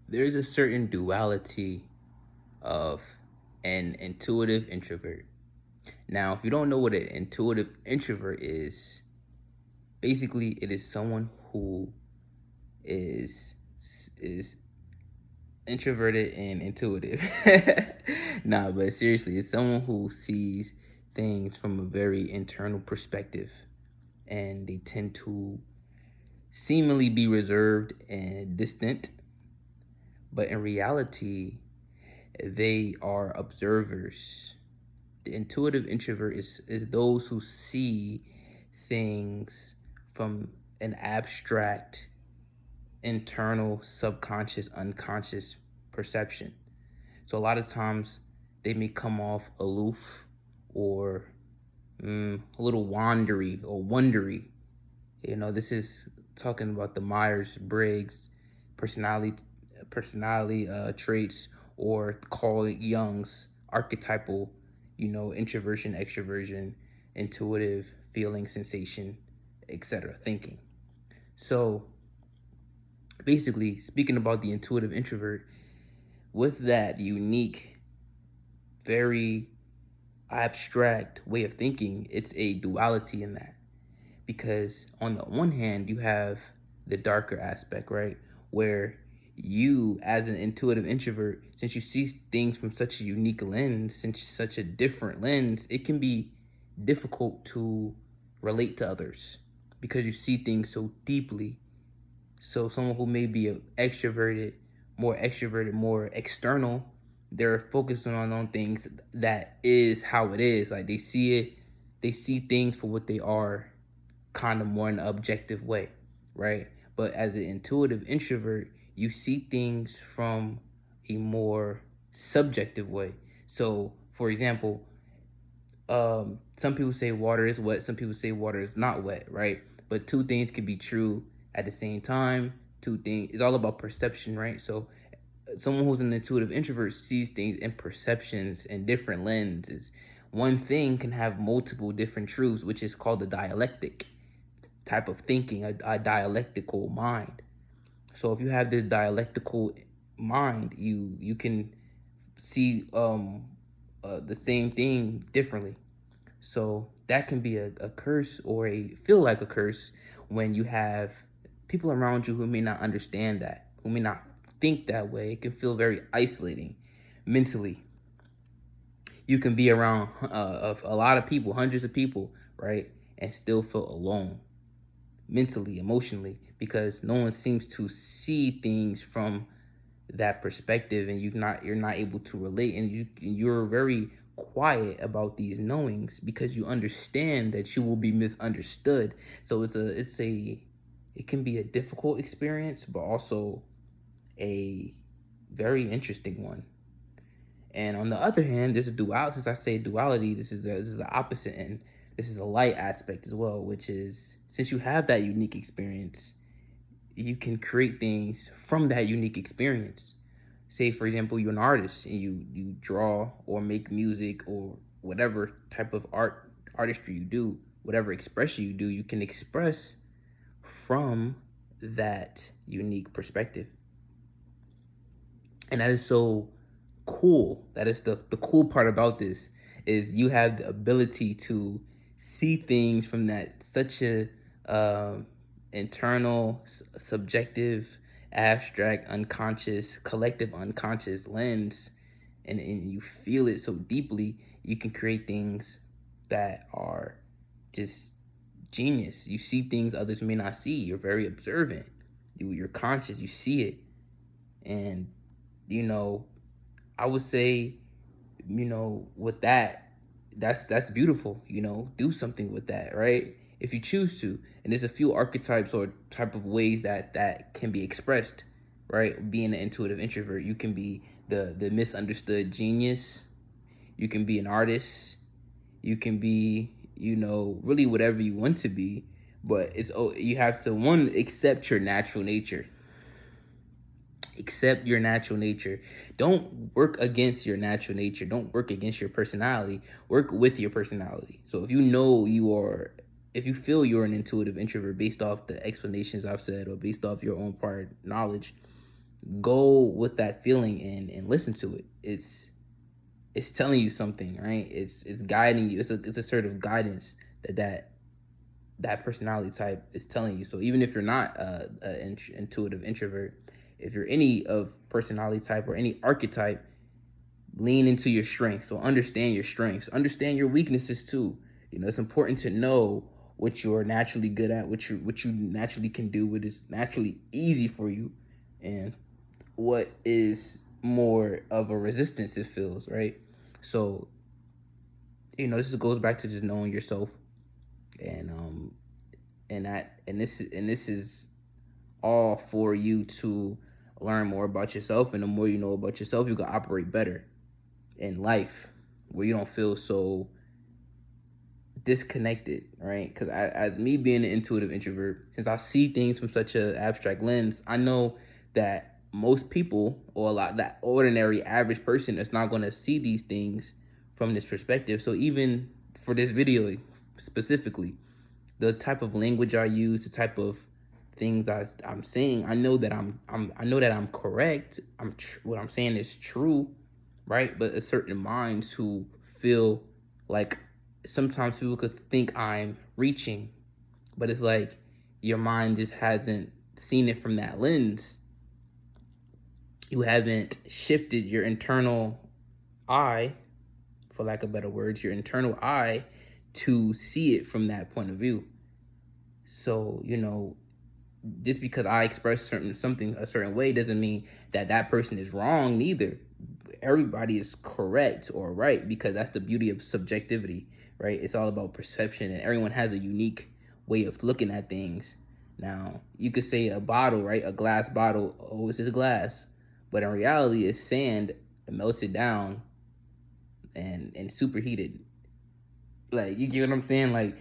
There's a certain duality of an intuitive introvert. Now, if you don't know what an intuitive introvert is, basically it is someone who is is introverted and intuitive. Nah, but seriously, it's someone who sees things from a very internal perspective, and they tend to seemingly be reserved and distant, but in reality, they are observers. The intuitive introvert is those who see things from an abstract, internal, subconscious, unconscious perception. So a lot of times they may come off aloof or a little wandery or wondery. This is talking about the Myers-Briggs personality traits, or call it Jung's archetypal, introversion, extroversion, intuitive, feeling, sensation, etc., thinking. So basically, speaking about the intuitive introvert, with that unique, very abstract way of thinking, it's a duality in that. Because on the one hand, you have the darker aspect, right? Where you, as an intuitive introvert, since you see things from such a unique lens, since such a different lens, it can be difficult to relate to others because you see things so deeply. So someone who may be extroverted, more external, they're focusing on things that is how it is. Like they see things for what they are, kind of more in an objective way, right? But as an intuitive introvert, you see things from a more subjective way. So, for example, some people say water is wet, some people say water is not wet, right? But two things can be true at the same time. Two things, it's all about perception, right? So someone who's an intuitive introvert sees things in perceptions and different lenses. One thing can have multiple different truths, which is called a dialectic type of thinking, a dialectical mind. So if you have this dialectical mind, you can see the same thing differently. So that can be a curse, or a feel like a curse, when you have people around you who may not understand that, who may not think that way. It can feel very isolating mentally. You can be around a lot of people, hundreds of people, right, and still feel alone mentally, emotionally, because no one seems to see things from that perspective, and you're not able to relate, and you're very quiet about these knowings because you understand that you will be misunderstood. So it can be a difficult experience, but also a very interesting one. And on the other hand, there's a duality. Since I say duality, this is the opposite end. This is a light aspect as well, which is, since you have that unique experience, you can create things from that unique experience. Say, for example, you're an artist and you draw or make music or whatever type of artistry you do, whatever expression you do, you can express from that unique perspective. And that is so cool. That is the cool part about this, is you have the ability to see things from that such a internal, subjective, abstract, unconscious, collective unconscious lens, and you feel it so deeply. You can create things that are just genius. You see things others may not see. You're very observant. You're conscious. You see it, and you know I would say, with that, that's beautiful. Do something with that, right? If you choose to. And there's a few archetypes or type of ways that can be expressed, right? Being an intuitive introvert, you can be the misunderstood genius. You can be an artist. You can be, really whatever you want to be. But you have to, one, accept your natural nature. Accept your natural nature. Don't work against your natural nature. Don't work against your personality. Work with your personality. So if you feel you're an intuitive introvert based off the explanations I've said, or based off your own prior knowledge, go with that feeling and listen to it. It's telling you something, right? It's guiding you. It's a sort of guidance that personality type is telling you. So even if you're not a intuitive introvert, if you're any of personality type or any archetype, lean into your strengths. So understand your strengths, understand your weaknesses too. It's important to know what you're naturally good at, what you naturally can do, what is naturally easy for you, and what is more of a resistance it feels, right? So this goes back to just knowing yourself, and this is all for you to learn more about yourself. And the more you know about yourself, you can operate better in life, where you don't feel so disconnected, right? Because as me being an intuitive introvert, since I see things from such an abstract lens, I know that most people, or a lot, that ordinary average person, is not going to see these things from this perspective. So even for this video specifically, the type of language I use, the type of things I'm saying, I know that I know that I'm correct. What I'm saying is true, right? But a certain minds who feel like, sometimes people could think I'm reaching, but it's like your mind just hasn't seen it from that lens. You haven't shifted your internal eye, for lack of better words, your internal eye, to see it from that point of view. So, just because I express something a certain way doesn't mean that that person is wrong neither. Everybody is correct or right, because that's the beauty of subjectivity, right? It's all about perception, and everyone has a unique way of looking at things. Now, you could say a bottle, right? A glass bottle, oh, it's just glass. But in reality, it's sand melted down and superheated. Like, you get what I'm saying? Like,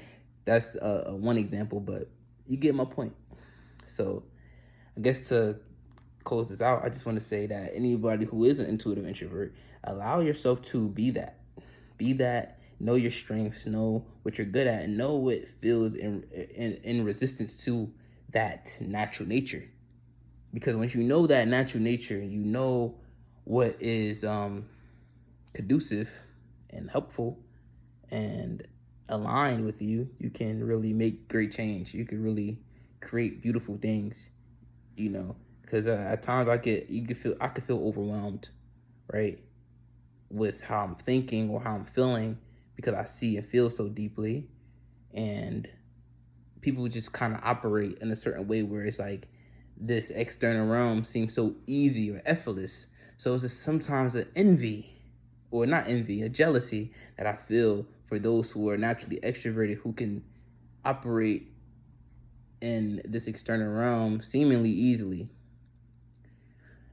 that's a one example, but you get my point. So I guess to close this out, I just want to say that anybody who is an intuitive introvert, allow yourself to be that. Be that. Know your strengths. Know what you're good at. And know what feels in resistance to that natural nature. Because once you know that natural nature, you know what is conducive and helpful and aligned with you, you can really make great change. You can really create beautiful things, because at times I could feel overwhelmed, right, with how I'm thinking or how I'm feeling, because I see and feel so deeply. And people just kind of operate in a certain way where it's like this external realm seems so easy or effortless. So it's just sometimes an envy, or not envy, a jealousy that I feel for those who are naturally extroverted, who can operate in this external realm seemingly easily.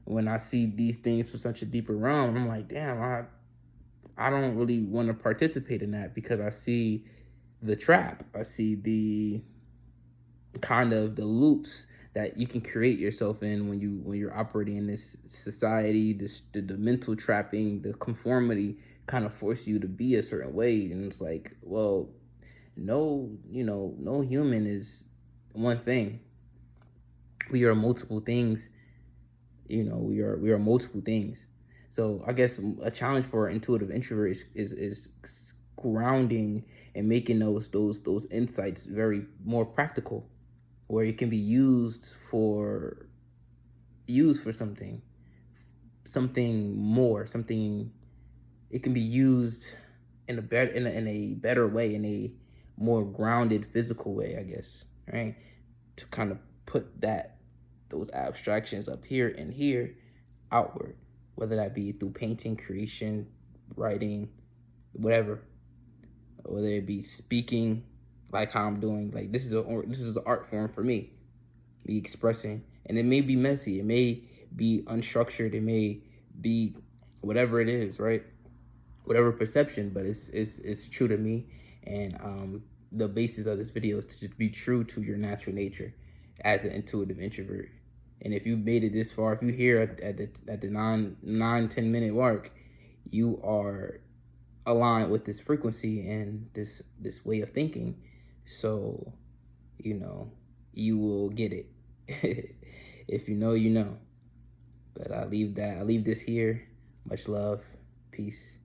When I see these things from such a deeper realm, I'm like, damn, I don't really want to participate in that, because I see the trap. I see the kind of the loops that you can create yourself in when you're operating in this society. The mental trapping, the conformity kind of force you to be a certain way. And it's like, well, no human is one thing. We are multiple things. We are multiple things. So I guess a challenge for an intuitive introvert is grounding and making those insights very more practical, where it can be used for something more, something. It can be used in a better way, in a more grounded physical way, I guess, right? To kind of put those abstractions up here and here outward, whether that be through painting, creation, writing, whatever, whether it be speaking, like how I'm doing. Like, this is an art form for me, expressing. And it may be messy, it may be unstructured, it may be whatever it is, right? Whatever perception, but it's true to me. And the basis of this video is to just be true to your natural nature as an intuitive introvert. And if you made it this far, if you're here at the 9-10 minute mark, you are aligned with this frequency and this way of thinking. So you will get it. If you know, you know. But I leave this here. Much love. Peace.